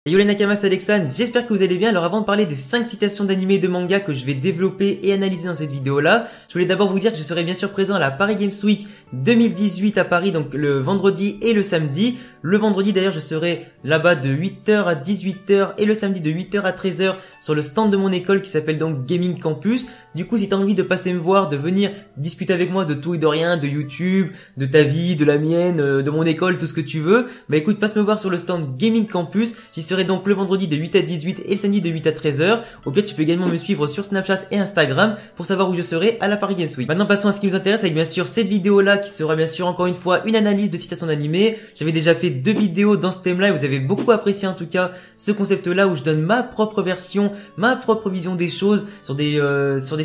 Yo les Nakamas, c'est Alexandre, j'espère que vous allez bien. Alors avant de parler des 5 citations d'animés et de manga que je vais développer et analyser dans cette vidéo là, je voulais d'abord vous dire que je serai bien sûr présent à la Paris Games Week 2018 à Paris, donc le vendredi et le samedi. Le vendredi d'ailleurs je serai là-bas de 8h à 18h et le samedi de 8h à 13h sur le stand de mon école qui s'appelle donc Gaming Campus. Du coup si t'as envie de passer me voir, de venir discuter avec moi de tout et de rien, de YouTube, de ta vie, de la mienne, de mon école, tout ce que tu veux, bah écoute, passe me voir sur le stand Gaming Campus. J'y serai donc le vendredi de 8 à 18 et le samedi de 8 à 13h. Au pire tu peux également me suivre sur Snapchat et Instagram pour savoir où je serai à la Paris Games Week. Maintenant passons à ce qui nous intéresse avec bien sûr cette vidéo là qui sera bien sûr encore une fois une analyse de citations d'animés. J'avais déjà fait 2 vidéos dans ce thème là et vous avez beaucoup apprécié en tout cas ce concept là où je donne ma propre version, ma propre vision des choses sur des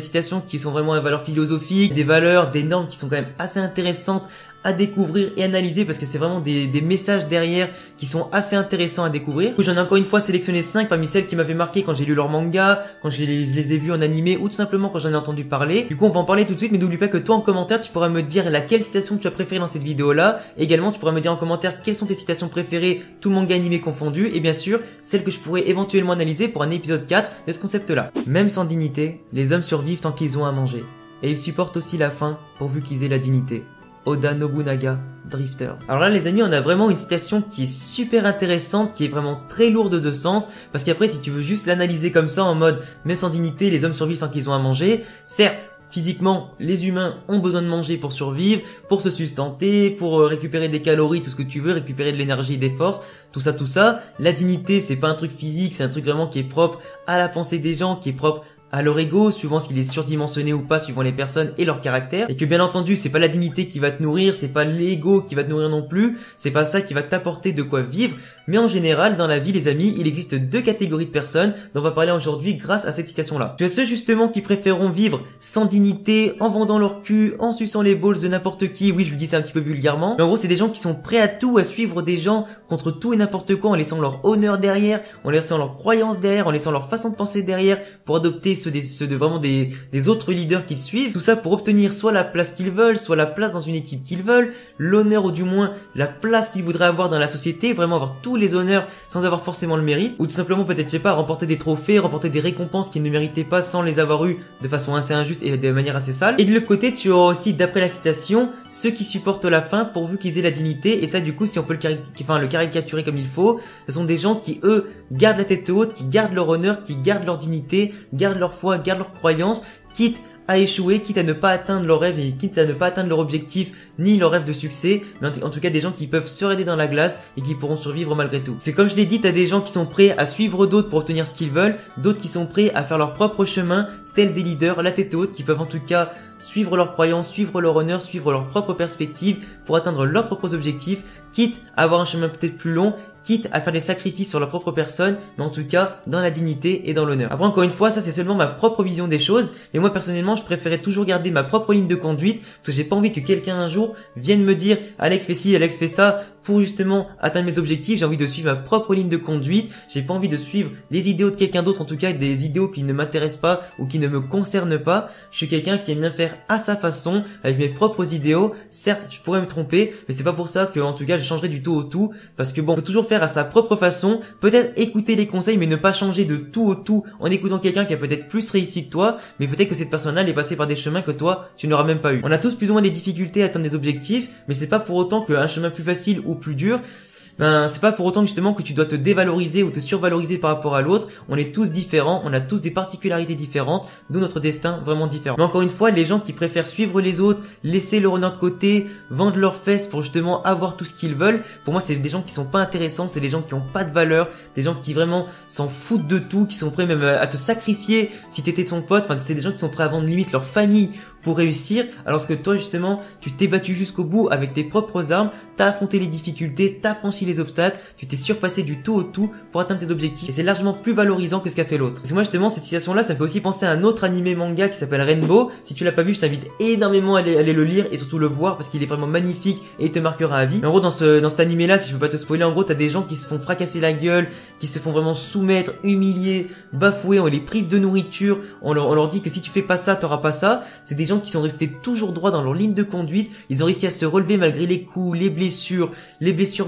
citations qui sont vraiment à valeur philosophique, des valeurs, des normes qui sont quand même assez intéressantes à découvrir et analyser parce que c'est vraiment des messages derrière qui sont assez intéressants à découvrir. Du coup, j'en ai encore une fois sélectionné 5 parmi celles qui m'avaient marqué quand j'ai lu leur manga, quand je les ai vus en animé ou tout simplement quand j'en ai entendu parler. Du coup, on va en parler tout de suite, mais n'oublie pas que toi en commentaire, tu pourras me dire laquelle citation tu as préférée dans cette vidéo là. Également, tu pourras me dire en commentaire quelles sont tes citations préférées, tout manga animé confondu, et bien sûr, celles que je pourrais éventuellement analyser pour un épisode 4 de ce concept là. Même sans dignité, les hommes survivent tant qu'ils ont à manger. Et ils supportent aussi la faim pourvu qu'ils aient la dignité. Oda Nobunaga, Drifters. Alors là les amis, on a vraiment une citation qui est super intéressante, qui est vraiment très lourde de sens, parce qu'après si tu veux juste l'analyser comme ça en mode même sans dignité, les hommes survivent tant qu'ils ont à manger, certes, physiquement, les humains ont besoin de manger pour survivre, pour se sustenter, pour récupérer des calories, tout ce que tu veux, récupérer de l'énergie et des forces, tout ça. La dignité, c'est pas un truc physique, c'est un truc vraiment qui est propre à la pensée des gens, qui est propre à leur ego, suivant s'il est surdimensionné ou pas, suivant les personnes et leur caractère, et que bien entendu c'est pas la dignité qui va te nourrir, c'est pas l'ego qui va te nourrir non plus, c'est pas ça qui va t'apporter de quoi vivre, mais en général dans la vie les amis, il existe 2 catégories de personnes dont on va parler aujourd'hui grâce à cette citation là. Tu as ceux justement qui préféreront vivre sans dignité, en vendant leur cul, en suçant les balls de n'importe qui, oui je le dis c'est un petit peu vulgairement, mais en gros c'est des gens qui sont prêts à tout, à suivre des gens contre tout et n'importe quoi en laissant leur honneur derrière, en laissant leur croyance derrière, en laissant leur façon de penser derrière pour adopter ceux de vraiment des autres leaders qu'ils suivent, tout ça pour obtenir soit la place qu'ils veulent, soit la place dans une équipe qu'ils veulent, l'honneur ou du moins la place qu'ils voudraient avoir dans la société, vraiment avoir tous les honneurs sans avoir forcément le mérite, ou tout simplement peut-être je sais pas, remporter des trophées, remporter des récompenses qu'ils ne méritaient pas sans les avoir eu de façon assez injuste et de manière assez sale. Et de l'autre côté tu auras aussi, d'après la citation, ceux qui supportent la faim pourvu qu'ils aient la dignité, et ça du coup si on peut le caricaturer comme il faut, ce sont des gens qui eux gardent la tête haute, qui gardent leur honneur, qui gardent leur dignité, gardent leur foi, gardent leur croyance, quitte à échouer, quitte à ne pas atteindre leur rêve et quitte à ne pas atteindre leur objectif ni leur rêve de succès, mais en tout cas des gens qui peuvent se raider dans la glace et qui pourront survivre malgré tout. C'est comme je l'ai dit, t'as des gens qui sont prêts à suivre d'autres pour obtenir ce qu'ils veulent, d'autres qui sont prêts à faire leur propre chemin, tels des leaders, la tête haute, qui peuvent en tout cas suivre leurs croyances, suivre leur honneur, suivre leur propre perspective pour atteindre leurs propres objectifs, quitte à avoir un chemin peut-être plus long, quitte à faire des sacrifices sur leur propre personne, mais en tout cas dans la dignité et dans l'honneur. Après encore une fois, ça c'est seulement ma propre vision des choses, mais moi personnellement je préférais toujours garder ma propre ligne de conduite, parce que j'ai pas envie que quelqu'un un jour vienne me dire Alex fais ci, Alex fais ça, pour justement atteindre mes objectifs. J'ai envie de suivre ma propre ligne de conduite, j'ai pas envie de suivre les idéaux de quelqu'un d'autre, en tout cas des idéaux qui ne m'intéressent pas ou qui ne me concernent pas. Je suis quelqu'un qui aime bien faire à sa façon, avec mes propres idéaux. Certes je pourrais me tromper, mais c'est pas pour ça que en tout cas je changerai du tout au tout, parce que bon, on peut toujours faire à sa propre façon, peut-être écouter les conseils mais ne pas changer de tout au tout en écoutant quelqu'un qui a peut-être plus réussi que toi, mais peut-être que cette personne-là elle est passée par des chemins que toi tu n'auras même pas eu. On a tous plus ou moins des difficultés à atteindre des objectifs, mais c'est pas pour autant qu'un chemin plus facile ou plus dur, c'est pas pour autant justement que tu dois te dévaloriser ou te survaloriser par rapport à l'autre. On est tous différents, on a tous des particularités différentes, d'où notre destin vraiment différent. Mais encore une fois, les gens qui préfèrent suivre les autres, laisser leur honneur de côté, vendre leurs fesses pour justement avoir tout ce qu'ils veulent, pour moi c'est des gens qui sont pas intéressants, c'est des gens qui ont pas de valeur, des gens qui vraiment s'en foutent de tout, qui sont prêts même à te sacrifier si t'étais son pote. Enfin c'est des gens qui sont prêts à vendre limite leur famille pour réussir, alors que toi justement tu t'es battu jusqu'au bout avec tes propres armes, t'as affronté les difficultés, t'as franchi les obstacles, tu t'es surpassé du tout au tout pour atteindre tes objectifs, et c'est largement plus valorisant que ce qu'a fait l'autre. Parce que moi justement cette citation là, ça me fait aussi penser à un autre animé manga qui s'appelle Rainbow. Si tu l'as pas vu, je t'invite énormément à aller le lire et surtout le voir parce qu'il est vraiment magnifique et il te marquera à vie. Mais en gros dans cet animé là, si je veux pas te spoiler, en gros t'as des gens qui se font fracasser la gueule, qui se font vraiment soumettre, humilier, bafouer, on les prive de nourriture, on leur dit que si tu fais pas ça, t'auras pas ça. C'est des gens gens qui sont restés toujours droits dans leur ligne de conduite, ils ont réussi à se relever malgré les coups, les blessures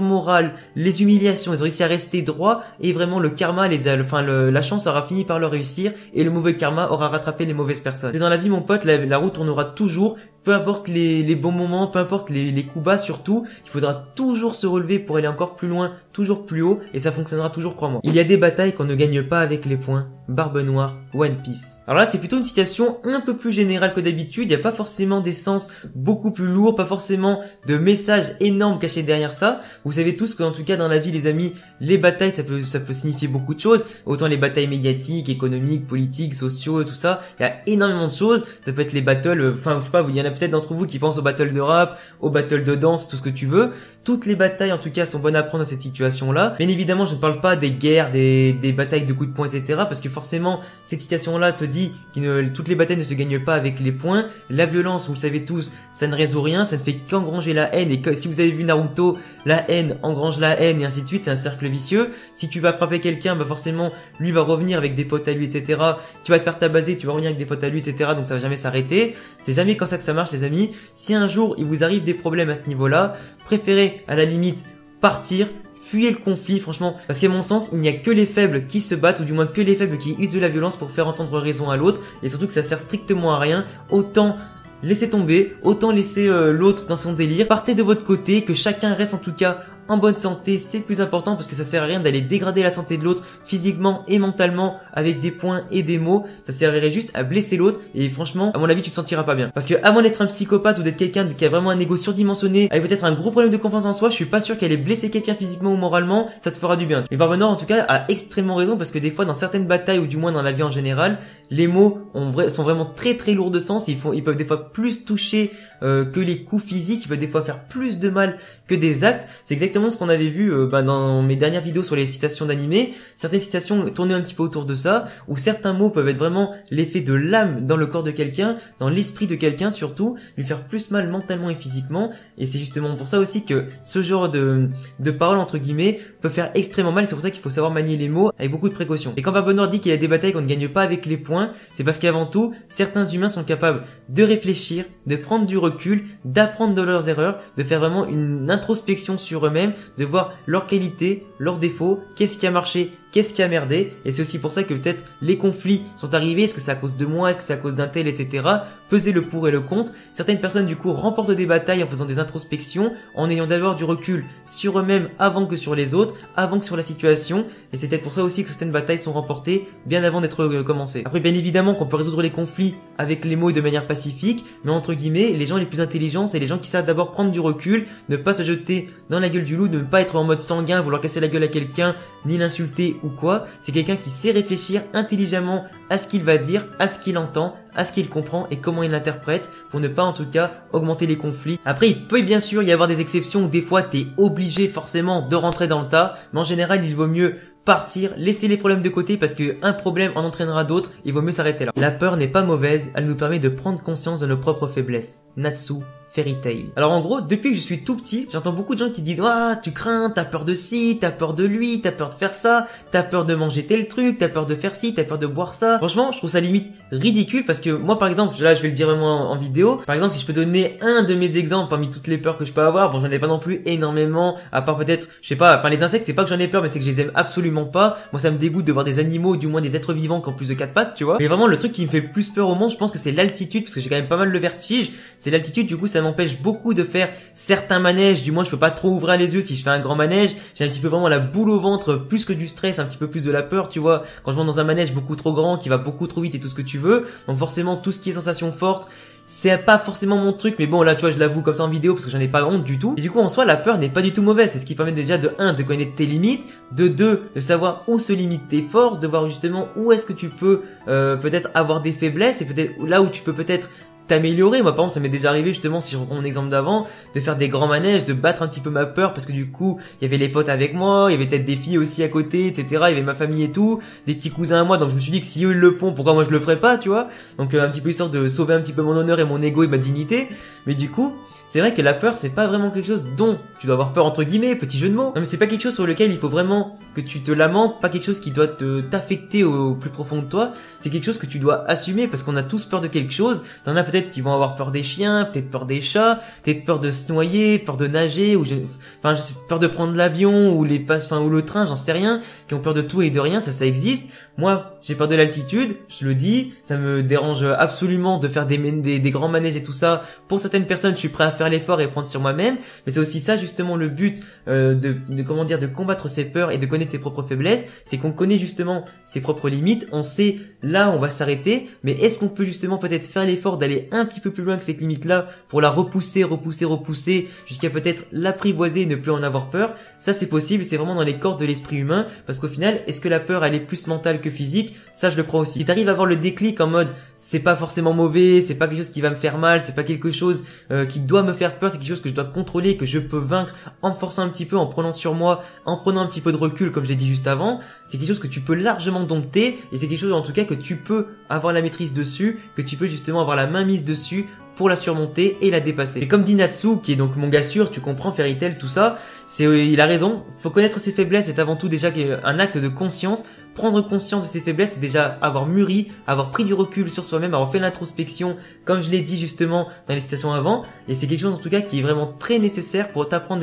morales, les humiliations, ils ont réussi à rester droits et vraiment le karma la chance aura fini par leur réussir et le mauvais karma aura rattrapé les mauvaises personnes. Et dans la vie mon pote, la roue tournera toujours, peu importe les bons moments, peu importe les coups bas surtout, il faudra toujours se relever pour aller encore plus loin, toujours plus haut et ça fonctionnera toujours, crois-moi. Il y a des batailles qu'on ne gagne pas avec les points. Barbe Noire, One Piece. Alors là, c'est plutôt une citation un peu plus générale que d'habitude. Il n'y a pas forcément des sens beaucoup plus lourds, pas forcément de messages énormes cachés derrière ça. Vous savez tous qu'en tout cas dans la vie, les amis, les batailles, ça peut signifier beaucoup de choses. Autant les batailles médiatiques, économiques, politiques, sociaux, tout ça. Il y a énormément de choses. Ça peut être les battles, je sais pas, il y en a peut-être d'entre vous qui pensent aux battles de rap, aux battles de danse, tout ce que tu veux. Toutes les batailles, en tout cas, sont bonnes à prendre dans cette situation-là. Bien évidemment, je ne parle pas des guerres, des batailles de coups de poing, etc. Parce que forcément, cette citation-là te dit que toutes les batailles ne se gagnent pas avec les poings. La violence, vous le savez tous, ça ne résout rien, ça ne fait qu'engranger la haine. Et si vous avez vu Naruto, la haine engrange la haine et ainsi de suite, c'est un cercle vicieux. Si tu vas frapper quelqu'un, forcément, lui va revenir avec des potes à lui, etc. Tu vas te faire tabasser, tu vas revenir avec des potes à lui, etc. Donc ça va jamais s'arrêter. C'est jamais comme ça que ça marche, les amis. Si un jour, il vous arrive des problèmes à ce niveau-là, préférez, à la limite, partir, fuyez le conflit, franchement, parce qu'à mon sens, il n'y a que les faibles qui se battent, ou du moins que les faibles qui usent de la violence pour faire entendre raison à l'autre, et surtout que ça sert strictement à rien. Autant laisser tomber, autant laisser l'autre dans son délire. Partez de votre côté, que chacun reste en tout cas en bonne santé, c'est le plus important parce que ça sert à rien d'aller dégrader la santé de l'autre physiquement et mentalement avec des points et des mots. Ça servirait juste à blesser l'autre et franchement, à mon avis, tu te sentiras pas bien. Parce que avant d'être un psychopathe ou d'être quelqu'un qui a vraiment un ego surdimensionné, avec peut-être un gros problème de confiance en soi, je suis pas sûr qu'aller blesser quelqu'un physiquement ou moralement, ça te fera du bien. Mais Barbe Noire, en tout cas, a extrêmement raison parce que des fois, dans certaines batailles ou du moins dans la vie en général, les mots sont vraiment très très lourds de sens. Ils peuvent des fois plus toucher que les coups physiques, ils peuvent des fois faire plus de mal que des actes. C'est exactement ce qu'on avait vu dans mes dernières vidéos sur les citations d'animés. Certaines citations tournaient un petit peu autour de ça, où certains mots peuvent être vraiment l'effet de l'âme dans le corps de quelqu'un, dans l'esprit de quelqu'un surtout, lui faire plus mal mentalement et physiquement. Et c'est justement pour ça aussi que ce genre de paroles entre guillemets peut faire extrêmement mal. C'est pour ça qu'il faut savoir manier les mots avec beaucoup de précaution. Et quand Barbe Noire dit qu'il y a des batailles qu'on ne gagne pas avec les poings, c'est parce qu'avant tout, certains humains sont capables de réfléchir, de prendre du recul, d'apprendre de leurs erreurs, de faire vraiment une introspection sur eux-mêmes, de voir leurs qualités, leurs défauts, qu'est-ce qui a marché, qu'est-ce qui a merdé. Et c'est aussi pour ça que peut-être les conflits sont arrivés. Est-ce que c'est à cause de moi, est-ce que c'est à cause d'un tel, etc. Peser le pour et le contre. Certaines personnes du coup remportent des batailles en faisant des introspections, en ayant d'abord du recul sur eux-mêmes avant que sur les autres, avant que sur la situation. Et c'est peut-être pour ça aussi que certaines batailles sont remportées bien avant d'être commencées. Après, bien évidemment qu'on peut résoudre les conflits avec les mots de manière pacifique, mais entre guillemets, les gens les plus intelligents, c'est les gens qui savent d'abord prendre du recul, ne pas se jeter dans la gueule du loup, ne pas être en mode sanguin, vouloir casser la gueule à quelqu'un, ni l'insulter ou quoi. C'est quelqu'un qui sait réfléchir intelligemment à ce qu'il va dire, à ce qu'il entend, à ce qu'il comprend et comment il l'interprète pour ne pas en tout cas augmenter les conflits. Après, il peut bien sûr y avoir des exceptions où des fois t'es obligé forcément de rentrer dans le tas, mais en général il vaut mieux partir, laisser les problèmes de côté parce que un problème en entraînera d'autres, il vaut mieux s'arrêter là. La peur n'est pas mauvaise, elle nous permet de prendre conscience de nos propres faiblesses. Natsu Fairy Tail. Alors en gros, depuis que je suis tout petit, j'entends beaucoup de gens qui disent « Ah, tu crains, t'as peur de ci, t'as peur de lui, t'as peur de faire ça, t'as peur de manger tel truc, t'as peur de faire ci, t'as peur de boire ça. » Franchement, je trouve ça limite ridicule parce que moi par exemple, là je vais le dire vraiment en vidéo, par exemple si je peux donner un de mes exemples parmi toutes les peurs que je peux avoir, bon j'en ai pas non plus énormément, à part peut-être, je sais pas, enfin les insectes c'est pas que j'en ai peur mais c'est que je les aime absolument pas. Moi ça me dégoûte de voir des animaux, du moins des êtres vivants qui ont plus de 4 pattes, tu vois. Mais vraiment le truc qui me fait le plus peur au monde, je pense que c'est l'altitude parce que j'ai quand même pas mal le vertige. C'est l'altitude, du coup ça m'empêche beaucoup de faire certains manèges, du moins je peux pas trop ouvrir les yeux si je fais un grand manège, j'ai un petit peu vraiment la boule au ventre, plus que du stress, un petit peu plus de la peur, tu vois, quand je monte dans un manège beaucoup trop grand, qui va beaucoup trop vite et tout ce que tu veux, donc forcément tout ce qui est sensation forte, c'est pas forcément mon truc, mais bon là tu vois je l'avoue comme ça en vidéo parce que j'en ai pas honte du tout. Et du coup en soi la peur n'est pas du tout mauvaise, c'est ce qui permet déjà de 1 de connaître tes limites, de 2 de savoir où se limitent tes forces, de voir justement où est-ce que tu peux peut-être avoir des faiblesses et peut-être là où tu peux peut-être t'améliorer. Moi par exemple ça m'est déjà arrivé justement, si je reprends mon exemple d'avant, de faire des grands manèges, de battre un petit peu ma peur parce que du coup il y avait les potes avec moi, il y avait peut-être des filles aussi à côté, etc. Il y avait ma famille et tout, des petits cousins à moi, donc je me suis dit que si eux ils le font, pourquoi moi je le ferais pas, tu vois. Donc un petit peu histoire de sauver un petit peu mon honneur et mon ego et ma dignité. Mais du coup c'est vrai que la peur c'est pas vraiment quelque chose dont tu dois avoir peur entre guillemets, petit jeu de mots. Non mais c'est pas quelque chose sur lequel il faut vraiment que tu te lamentes, pas quelque chose qui doit t'affecter au plus profond de toi. C'est quelque chose que tu dois assumer parce qu'on a tous peur de quelque chose. T'en as peut-être peut-être qu'ils vont avoir peur des chiens, peut-être peur des chats, peut-être peur de se noyer, peur de nager, ou peur de prendre l'avion ou ou le train, j'en sais rien, qui ont peur de tout et de rien, ça existe. Moi, j'ai peur de l'altitude, je le dis, ça me dérange absolument de faire des grands manèges et tout ça. Pour certaines personnes, je suis prêt à faire l'effort et prendre sur moi-même, mais c'est aussi ça justement le but de combattre ses peurs et de connaître ses propres faiblesses, c'est qu'on connaît justement ses propres limites, on sait là on va s'arrêter, mais est-ce qu'on peut justement peut-être faire l'effort d'aller un petit peu plus loin que cette limite-là pour la repousser jusqu'à peut-être l'apprivoiser et ne plus en avoir peur? Ça c'est possible, c'est vraiment dans les cordes de l'esprit humain, parce qu'au final, est-ce que la peur elle est plus mentale que physique? Ça je le crois aussi. Si t'arrives à avoir le déclic en mode c'est pas forcément mauvais, c'est pas quelque chose qui va me faire mal, c'est pas quelque chose qui doit me faire peur, c'est quelque chose que je dois contrôler, que je peux vaincre en me forçant un petit peu, en prenant sur moi, en prenant un petit peu de recul comme je l'ai dit juste avant, c'est quelque chose que tu peux largement dompter et c'est quelque chose en tout cas que tu peux avoir la maîtrise dessus, que tu peux justement avoir la main mise dessus pour la surmonter et la dépasser. Et comme dit Natsu, qui est donc mon gars sûr, tu comprends, Fairy Tail, tout ça, il a raison, faut connaître ses faiblesses, c'est avant tout déjà un acte de conscience. Prendre conscience de ses faiblesses, c'est déjà avoir mûri, avoir pris du recul sur soi-même, avoir fait l'introspection, comme je l'ai dit justement dans les citations avant, et c'est quelque chose en tout cas qui est vraiment très nécessaire pour apprendre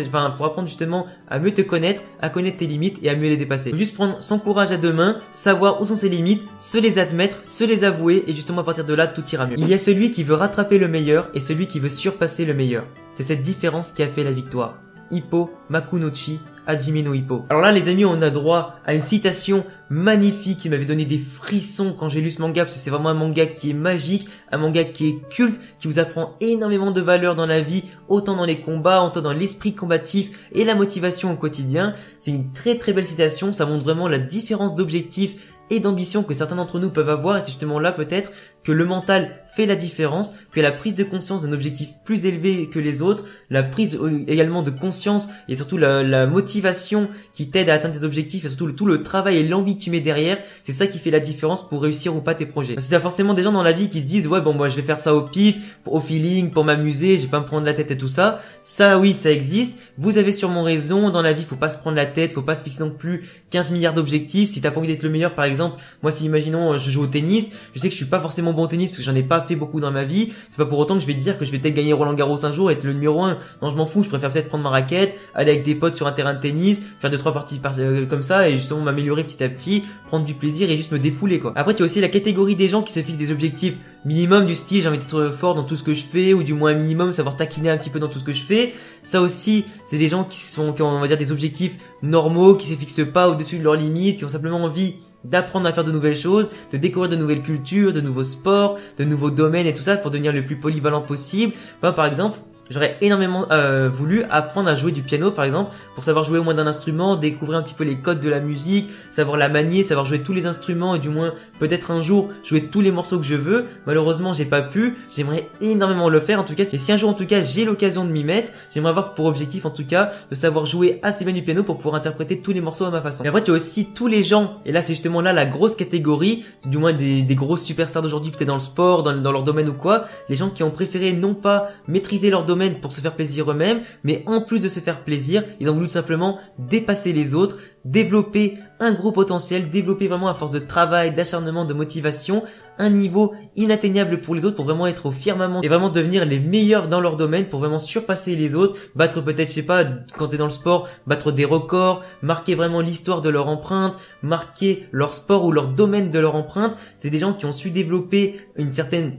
justement à mieux te connaître, à connaître tes limites et à mieux les dépasser. Faut juste prendre son courage à deux mains, savoir où sont ses limites, se les admettre, se les avouer, et justement à partir de là, tout ira mieux. Il y a celui qui veut rattraper le meilleur et celui qui veut surpasser le meilleur. C'est cette différence qui a fait la victoire. Hippo Makunouchi Hajime no Ippo. Alors là les amis, on a droit à une citation magnifique qui m'avait donné des frissons quand j'ai lu ce manga, parce que c'est vraiment un manga qui est magique, un manga qui est culte, qui vous apprend énormément de valeurs dans la vie, autant dans les combats, autant dans l'esprit combatif et la motivation au quotidien. C'est une très très belle citation, ça montre vraiment la différence d'objectifs et d'ambition que certains d'entre nous peuvent avoir, et c'est justement là peut-être que le mental fait la différence, que la prise de conscience d'un objectif plus élevé que les autres, la prise également de conscience et surtout la motivation qui t'aide à atteindre tes objectifs et surtout tout le travail et l'envie que tu mets derrière, c'est ça qui fait la différence pour réussir ou pas tes projets. Parce que t'as forcément des gens dans la vie qui se disent ouais bon moi je vais faire ça au pif, au feeling, pour m'amuser, je vais pas me prendre la tête et tout ça. Ça oui ça existe, vous avez sûrement raison, dans la vie faut pas se prendre la tête, faut pas se fixer non plus 15 milliards d'objectifs. Si t'as pas envie d'être le meilleur par exemple, moi si imaginons je joue au tennis, je sais que je suis pas forcément bon au tennis parce que j'en ai pas fait beaucoup dans ma vie, c'est pas pour autant que je vais te dire que je vais peut-être gagner Roland Garros un jour et être le numéro 1. Non je m'en fous, je préfère peut-être prendre ma raquette, aller avec des potes sur un terrain de tennis, faire 2-3 parties comme ça et justement m'améliorer petit à petit, prendre du plaisir et juste me défouler quoi. Après tu as aussi la catégorie des gens qui se fixent des objectifs minimum du style j'ai envie d'être fort dans tout ce que je fais, ou du moins un minimum savoir taquiner un petit peu dans tout ce que je fais. Ça aussi c'est des gens qui ont on va dire des objectifs normaux, qui se fixent pas au-dessus de leurs limites, qui ont simplement envie d'apprendre à faire de nouvelles choses, de découvrir de nouvelles cultures, de nouveaux sports, de nouveaux domaines et tout ça pour devenir le plus polyvalent possible. Moi par exemple, j'aurais énormément voulu apprendre à jouer du piano par exemple, pour savoir jouer au moins d'un instrument, découvrir un petit peu les codes de la musique, savoir la manier, savoir jouer tous les instruments et du moins peut-être un jour jouer tous les morceaux que je veux. Malheureusement j'ai pas pu, j'aimerais énormément le faire en tout cas, et si un jour en tout cas j'ai l'occasion de m'y mettre, j'aimerais avoir pour objectif en tout cas de savoir jouer assez bien du piano pour pouvoir interpréter tous les morceaux à ma façon. Et après tu as aussi tous les gens, et là c'est justement là la grosse catégorie, du moins des grosses superstars d'aujourd'hui peut-être dans le sport, dans leur domaine ou quoi, les gens qui ont préféré non pas maîtriser leur domaine pour se faire plaisir eux-mêmes, mais en plus de se faire plaisir, ils ont voulu tout simplement dépasser les autres, développer un gros potentiel, développer vraiment à force de travail, d'acharnement, de motivation, un niveau inatteignable pour les autres, pour vraiment être au firmament et vraiment devenir les meilleurs dans leur domaine, pour vraiment surpasser les autres, battre peut-être, je sais pas, quand t'es dans le sport, battre des records, marquer vraiment l'histoire de leur empreinte, marquer leur sport ou leur domaine de leur empreinte. C'est des gens qui ont su développer une certaine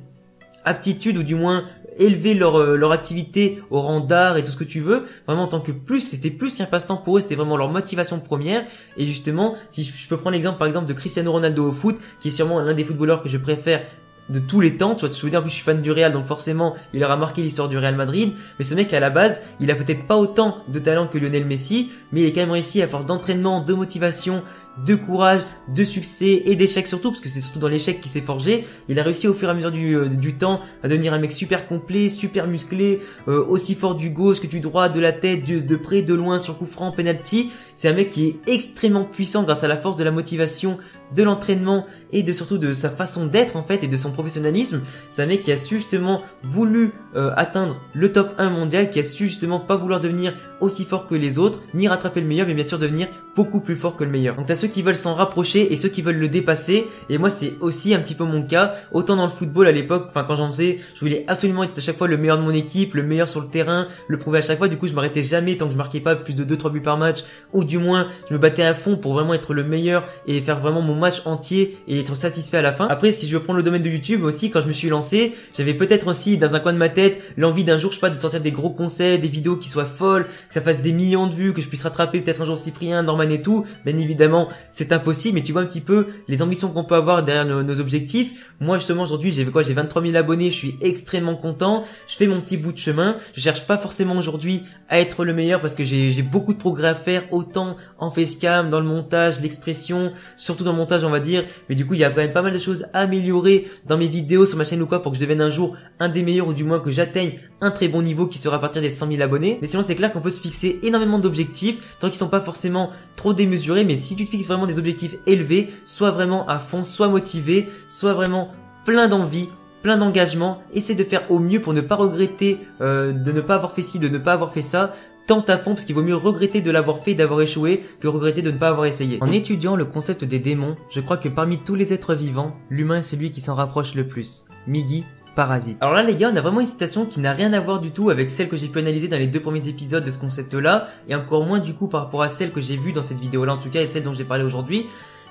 aptitude, ou du moins élever leur activité au rang d'art et tout ce que tu veux, vraiment en tant que c'était plus qu'un passe-temps pour eux, c'était vraiment leur motivation première. Et justement, si je peux prendre l'exemple par exemple de Cristiano Ronaldo au foot, qui est sûrement l'un des footballeurs que je préfère de tous les temps, tu vois, je veux dire, en plus je suis fan du Real, donc forcément il aura marqué l'histoire du Real Madrid, mais ce mec à la base, il a peut-être pas autant de talent que Lionel Messi, mais il a quand même réussi à force d'entraînement, de motivation, de courage, de succès et d'échecs surtout, parce que c'est surtout dans l'échec qu'il s'est forgé. Il a réussi au fur et à mesure du temps à devenir un mec super complet, super musclé, aussi fort du gauche que du droit, de la tête, de près, de loin, sur coup franc, penalty. C'est un mec qui est extrêmement puissant grâce à la force de la motivation, de l'entraînement et surtout de sa façon d'être en fait et de son professionnalisme. C'est un mec qui a su justement voulu atteindre le top 1 mondial, qui a su justement pas vouloir devenir aussi fort que les autres, ni rattraper le meilleur, mais bien sûr devenir beaucoup plus fort que le meilleur. Donc t'as ceux qui veulent s'en rapprocher et ceux qui veulent le dépasser, et moi c'est aussi un petit peu mon cas. Autant dans le football à l'époque, enfin quand j'en faisais, je voulais absolument être à chaque fois le meilleur de mon équipe, le meilleur sur le terrain, le prouver à chaque fois. Du coup je m'arrêtais jamais tant que je marquais pas plus de 2-3 buts par match, ou du moins je me battais à fond pour vraiment être le meilleur et faire vraiment mon match entier et être satisfait à la fin. Après, si je veux prendre le domaine de YouTube aussi, quand je me suis lancé, j'avais peut-être aussi dans un coin de ma tête l'envie d'un jour, je sais pas, de sortir des gros concepts, des vidéos qui soient folles, que ça fasse des millions de vues, que je puisse rattraper peut-être un jour Cyprien, Norman et tout. Bien évidemment, c'est impossible, mais tu vois un petit peu les ambitions qu'on peut avoir derrière nos objectifs. Moi justement aujourd'hui, j'ai 23 000 abonnés, je suis extrêmement content. Je fais mon petit bout de chemin. Je cherche pas forcément aujourd'hui à être le meilleur parce que j'ai beaucoup de progrès à faire, autant en facecam, dans le montage, l'expression, surtout dans le montage on va dire. Mais du coup il y a quand même pas mal de choses à améliorer dans mes vidéos sur ma chaîne ou quoi pour que je devienne un jour un des meilleurs, ou du moins que j'atteigne un très bon niveau qui sera à partir des 100 000 abonnés. Mais sinon c'est clair qu'on peut se fixer énormément d'objectifs tant qu'ils sont pas forcément trop démesurés. Mais si tu te fixes vraiment des objectifs élevés, sois vraiment à fond, sois motivé, sois vraiment plein d'envie, plein d'engagement, essaie de faire au mieux pour ne pas regretter de ne pas avoir fait ci, de ne pas avoir fait ça. Tente à fond parce qu'il vaut mieux regretter de l'avoir fait et d'avoir échoué que regretter de ne pas avoir essayé. En étudiant le concept des démons, je crois que parmi tous les êtres vivants, l'humain est celui qui s'en rapproche le plus. Miggy, Parasite. Alors là les gars, on a vraiment une citation qui n'a rien à voir du tout avec celle que j'ai pu analyser dans les 2 premiers épisodes de ce concept là, et encore moins du coup par rapport à celle que j'ai vue dans cette vidéo là en tout cas, et celle dont j'ai parlé aujourd'hui.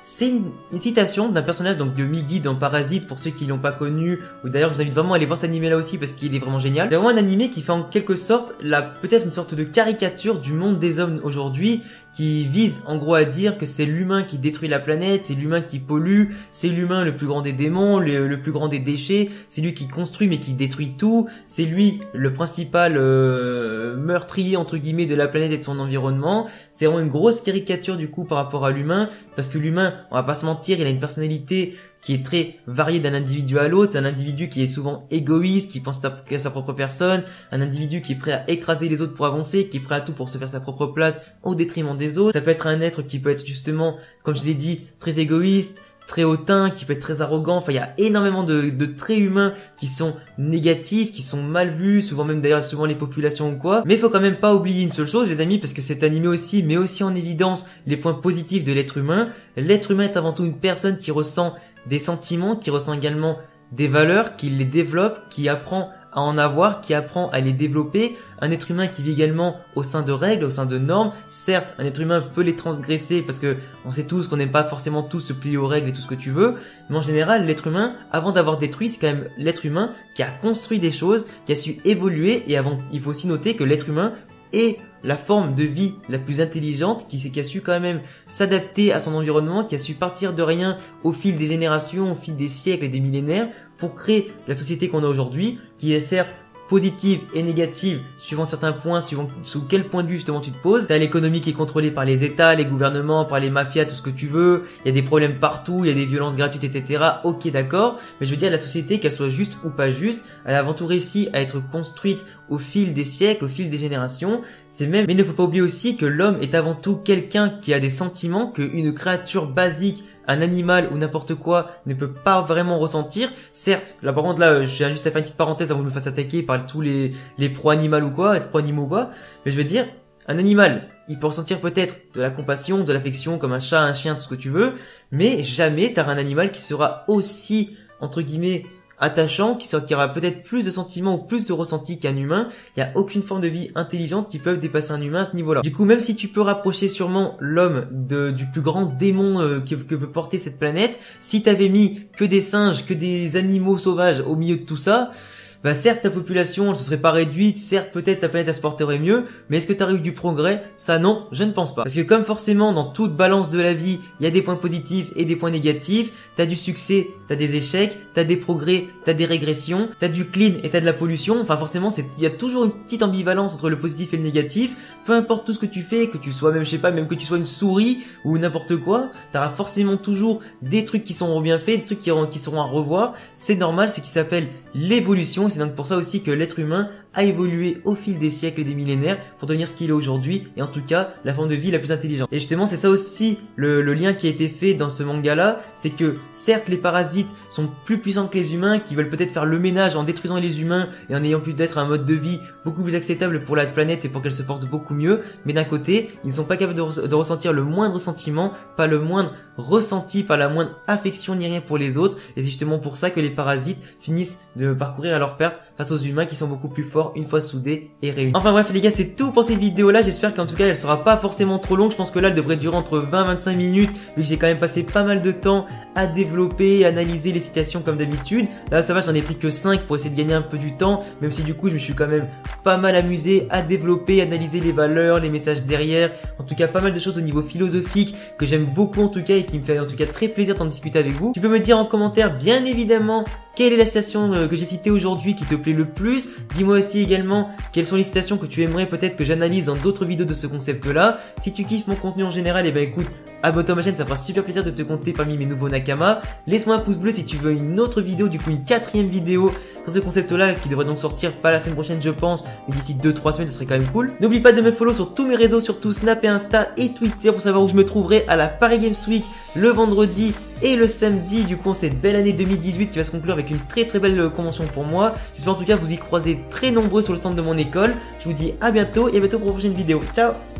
C'est une citation d'un personnage donc de Miggy dans Parasite pour ceux qui l'ont pas connu, ou d'ailleurs je vous invite vraiment à aller voir cet animé là aussi parce qu'il est vraiment génial. C'est vraiment un animé qui fait en quelque sorte peut-être une sorte de caricature du monde des hommes aujourd'hui, qui vise en gros à dire que c'est l'humain qui détruit la planète, c'est l'humain qui pollue, c'est l'humain le plus grand des démons, le plus grand des déchets, c'est lui qui construit mais qui détruit tout, c'est lui le principal meurtrier entre guillemets de la planète et de son environnement. C'est vraiment une grosse caricature du coup par rapport à l'humain, parce que l'humain, on va pas se mentir, il a une personnalité qui est très variée d'un individu à l'autre. C'est un individu qui est souvent égoïste, qui pense qu'à sa propre personne, un individu qui est prêt à écraser les autres pour avancer, qui est prêt à tout pour se faire sa propre place au détriment des autres. Ça peut être un être qui peut être justement, comme je l'ai dit, très égoïste, très hautain, qui peut être très arrogant. Enfin, il y a énormément de traits humains qui sont négatifs, qui sont mal vus, souvent même d'ailleurs souvent les populations ou quoi. Mais il faut quand même pas oublier une seule chose les amis, parce que cet animé aussi met aussi en évidence les points positifs de l'être humain. L'être humain est avant tout une personne qui ressent des sentiments, qui ressent également des valeurs, qui les développe, qui apprend à en avoir, qui apprend à les développer. Un être humain qui vit également au sein de règles, au sein de normes. Certes, un être humain peut les transgresser parce que on sait tous qu'on n'aime pas forcément tous se plier aux règles et tout ce que tu veux. Mais en général, l'être humain, avant d'avoir détruit, c'est quand même l'être humain qui a construit des choses, qui a su évoluer. Et avant, il faut aussi noter que l'être humain est la forme de vie la plus intelligente, qui a su quand même s'adapter à son environnement, qui a su partir de rien au fil des générations, au fil des siècles et des millénaires pour créer la société qu'on a aujourd'hui, qui est certes positive et négative suivant certains points, suivant sous quel point de vue justement tu te poses. T'as l'économie qui est contrôlée par les États, les gouvernements, par les mafias, tout ce que tu veux. Il y a des problèmes partout, il y a des violences gratuites, etc. Ok, d'accord. Mais je veux dire, la société, qu'elle soit juste ou pas juste, elle a avant tout réussi à être construite au fil des siècles, au fil des générations. Mais il ne faut pas oublier aussi que l'homme est avant tout quelqu'un qui a des sentiments, qu'une créature basique, un animal ou n'importe quoi ne peut pas vraiment ressentir. Certes, là par contre là, je viens juste à faire une petite parenthèse avant que je me fasse attaquer par tous les pro-animaux ou quoi, mais je veux dire, un animal, il peut ressentir peut-être de la compassion, de l'affection, comme un chat, un chien, tout ce que tu veux, mais jamais t'auras un animal qui sera aussi, entre guillemets, attachant, qui aura peut-être plus de sentiments ou plus de ressenti qu'un humain. Il n'y a aucune forme de vie intelligente qui peut dépasser un humain à ce niveau-là. Du coup, même si tu peux rapprocher sûrement l'homme du plus grand démon que peut porter cette planète, si t'avais mis que des singes, que des animaux sauvages au milieu de tout ça, bah certes ta population elle se serait pas réduite, certes peut-être ta planète elle se porterait mieux, mais est-ce que t'aurais eu du progrès? Ça non, je ne pense pas. Parce que comme forcément dans toute balance de la vie, il y a des points positifs et des points négatifs, t'as du succès, t'as des échecs, t'as des progrès, t'as des régressions, t'as du clean et t'as de la pollution, enfin forcément il y a toujours une petite ambivalence entre le positif et le négatif, peu importe tout ce que tu fais, que tu sois même je sais pas, même que tu sois une souris ou n'importe quoi, t'auras forcément toujours des trucs qui seront bien faits, des trucs qui seront à revoir, c'est normal, c'est ce qui s'appelle l'évolution. C'est donc pour ça aussi que l'être humain a évolué au fil des siècles et des millénaires pour devenir ce qu'il est aujourd'hui, et en tout cas la forme de vie la plus intelligente. Et justement c'est ça aussi le lien qui a été fait dans ce manga là, c'est que certes les parasites sont plus puissants que les humains, qui veulent peut-être faire le ménage en détruisant les humains et en ayant peut-être un mode de vie beaucoup plus acceptable pour la planète et pour qu'elle se porte beaucoup mieux, mais d'un côté ils ne sont pas capables de ressentir le moindre sentiment, pas le moindre ressenti, pas la moindre affection ni rien pour les autres, et c'est justement pour ça que les parasites finissent de parcourir à leur perte face aux humains qui sont beaucoup plus forts une fois soudés et réunis. Enfin bref les gars, c'est tout pour cette vidéo là, j'espère qu'en tout cas elle sera pas forcément trop longue, je pense que là elle devrait durer entre 20-25 minutes vu que j'ai quand même passé pas mal de temps à développer et analyser les citations comme d'habitude. Là ça va, j'en ai pris que 5 pour essayer de gagner un peu du temps, même si du coup je me suis quand même pas mal amusé à développer, analyser les valeurs, les messages derrière, en tout cas pas mal de choses au niveau philosophique que j'aime beaucoup en tout cas et qui me fait en tout cas très plaisir d'en discuter avec vous. Tu peux me dire en commentaire bien évidemment quelle est la citation que j'ai citée aujourd'hui qui te plaît le plus. Dis-moi aussi également quelles sont les citations que tu aimerais peut-être que j'analyse dans d'autres vidéos de ce concept-là. Si tu kiffes mon contenu en général, et ben écoute, abonne-toi à ma chaîne, ça fera super plaisir de te compter parmi mes nouveaux Nakama. Laisse-moi un pouce bleu si tu veux une autre vidéo, du coup une 4e vidéo sur ce concept-là qui devrait donc sortir pas la semaine prochaine je pense, mais d'ici 2-3 semaines, ça serait quand même cool. N'oublie pas de me follow sur tous mes réseaux, surtout Snap et Insta et Twitter pour savoir où je me trouverai à la Paris Games Week le vendredi et le samedi. Du coup, cette belle année 2018 qui va se conclure avec une très très belle convention pour moi. J'espère en tout cas vous y croiser très nombreux sur le stand de mon école. Je vous dis à bientôt et à bientôt pour une prochaine vidéo. Ciao!